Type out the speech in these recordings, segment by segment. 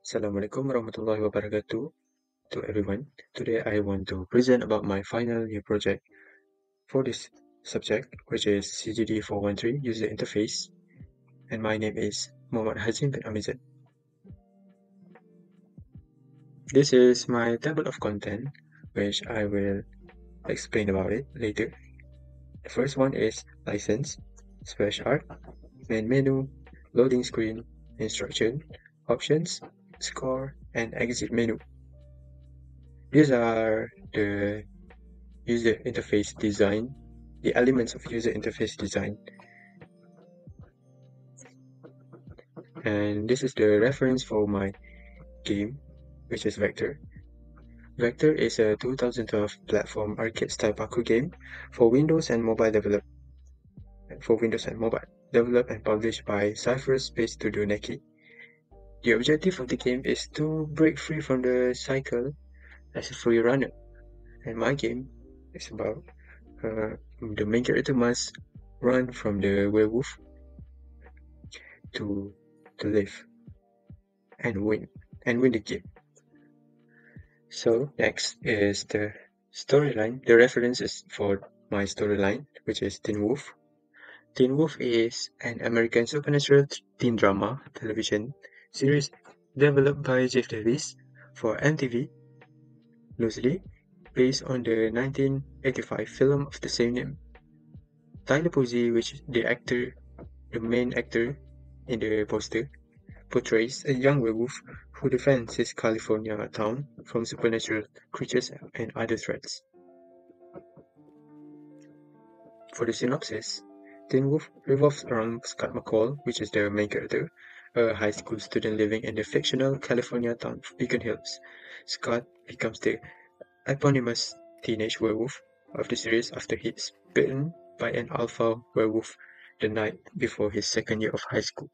Assalamualaikum warahmatullahi wabarakatuh to everyone. Today I want to present about my final year project for this subject, which is CGD 413 User Interface, and my name is Muhammad Hazim bin Amizad. This is my table of content, which I will explain about it later. The first one is license, splash art, main menu, loading screen, instruction, options, score, and exit menu. These are the user interface design, the elements of user interface design. And this is the reference for my game, which is Vector. Vector is a 2012 platform arcade-style parkour game for Windows and mobile developed and published by Cypher Space Studio Neki. The objective of the game is to break free from the cycle as a free runner. And my game is about the main character must run from the werewolf to live and win the game. So next is the storyline. The reference is for my storyline, which is Teen Wolf. Teen Wolf is an American supernatural teen drama television series developed by Jeff Davis for MTV, loosely based on the 1985 film of the same name. Tyler Posey, which the main actor in the poster, portrays a young werewolf who defends his California town from supernatural creatures and other threats. For the synopsis, Teen Wolf revolves around Scott McCall, which is the main character, a high school student living in the fictional California town of Beacon Hills. Scott becomes the eponymous teenage werewolf of the series after he is bitten by an alpha werewolf the night before his second year of high school,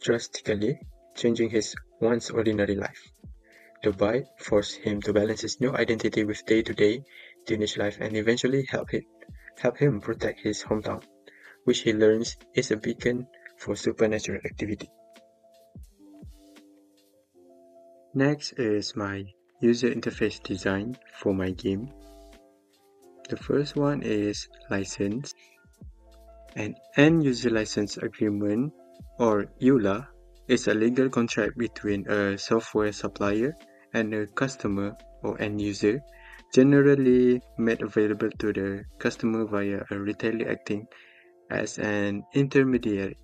drastically changing his once ordinary life. The bite forced him to balance his new identity with day-to-day teenage life and eventually help him protect his hometown, which he learns is a beacon for supernatural activity. Next is my user interface design for my game. The first one is license. An end-user license agreement, or EULA, is a legal contract between a software supplier and a customer or end user, generally made available to the customer via a retailer acting as an intermediary.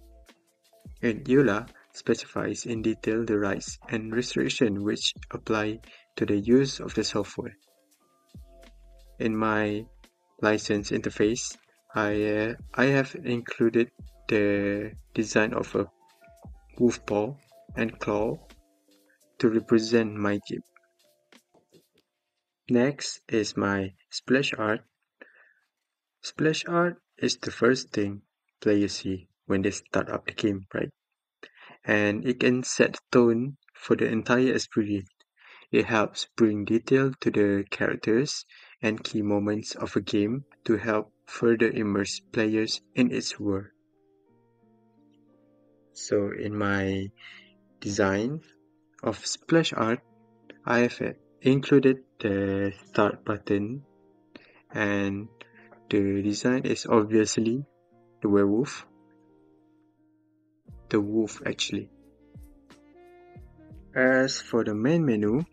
An EULA specifies in detail the rights and restrictions which apply to the use of the software. In my license interface, I have included the design of a wolf paw and claw to represent my game. Next is my splash art. Splash art is the first thing players see when they start up the game, right? And it can set the tone for the entire experience. It helps bring detail to the characters and key moments of a game to help further immerse players in its world. So in my design of splash art, I have included the start button, and the design is obviously the werewolf. The wolf actually. As for the main menu,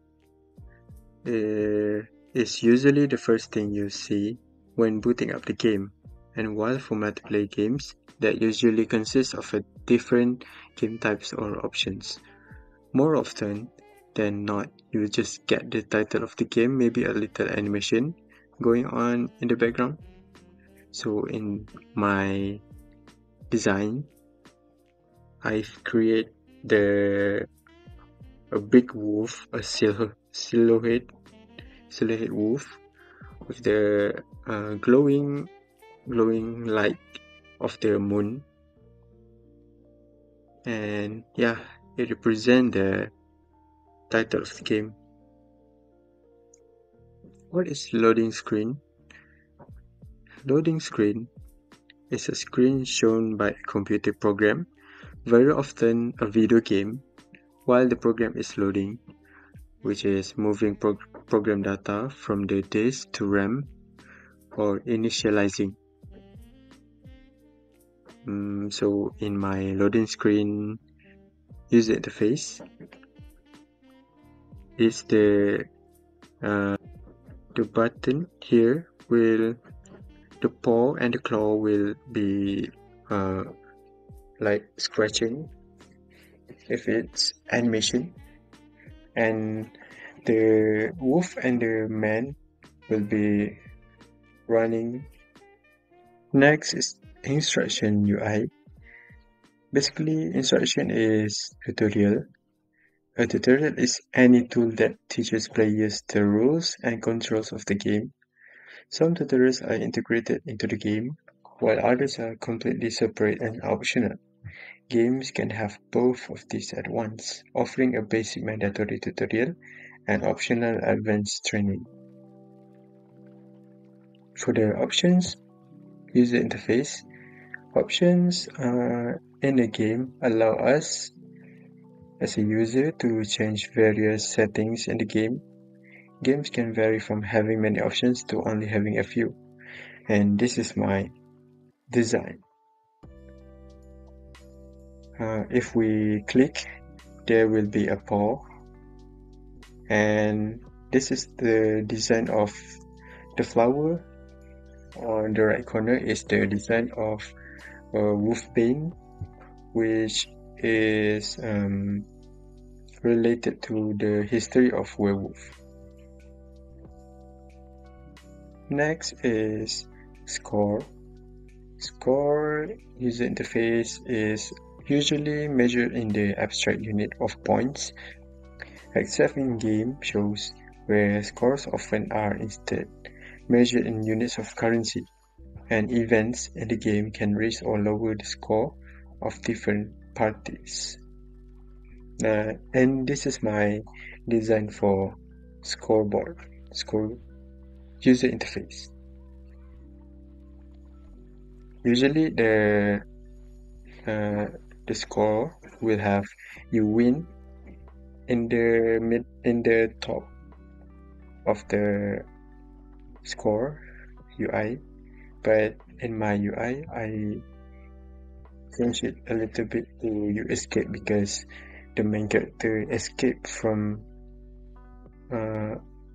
it's usually the first thing you see when booting up the game, and while for multiplayer games, that usually consists of a different game types or options. More often than not, you just get the title of the game, maybe a little animation going on in the background. So in my design, I've created a big wolf, a silhouette wolf with the glowing light of the moon, and yeah, it represents the title of the game. What is loading screen? Loading screen is a screen shown by a computer program Very often a video game, while the program is loading, which is moving program data from the disk to RAM, or initializing. So in my loading screen user interface, it's the button here will, the paw and the claw will be like scratching if it's animation, and the wolf and the man will be running. Next is instruction UI. Basically, instruction is tutorial. A tutorial is any tool that teaches players the rules and controls of the game. Some tutorials are integrated into the game, while others are completely separate and optional. Games can have both of these at once, offering a basic mandatory tutorial and optional advanced training. For the options user interface, options in a game allow us as a user to change various settings in the game. Games can vary from having many options to only having a few, and this is my design. If we click, there will be a paw, and this is the design of the flower. On the right corner is the design of wolfbane, which is related to the history of werewolf. Next is score. Score user interface is usually measured in the abstract unit of points, except in game shows where scores often are instead measured in units of currency, and events in the game can raise or lower the score of different parties. And this is my design for score user interface. Usually the score will have you win in the top of the score UI, but in my UI I change it a little bit to you escape, because the main character escaped from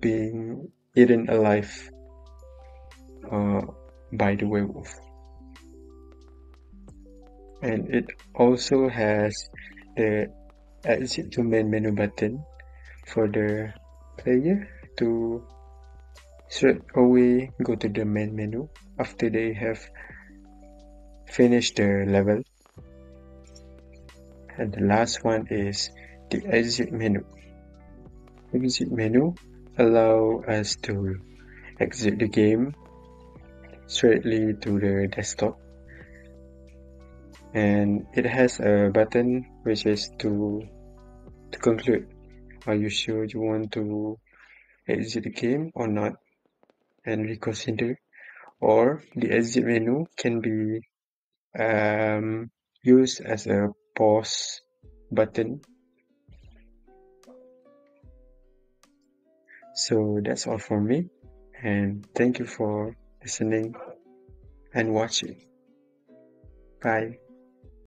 being eaten alive by the werewolf. And it also has the exit to main menu button for the player to straight away go to the main menu after they have finished the level. And the last one is the exit menu. Exit menu allow us to exit the game straightly to the desktop, and it has a button which is to conclude. Are you sure you want to exit the game or not, and reconsider? Or the exit menu can be used as a pause button. So that's all for me, and thank you for listening and watching. Bye.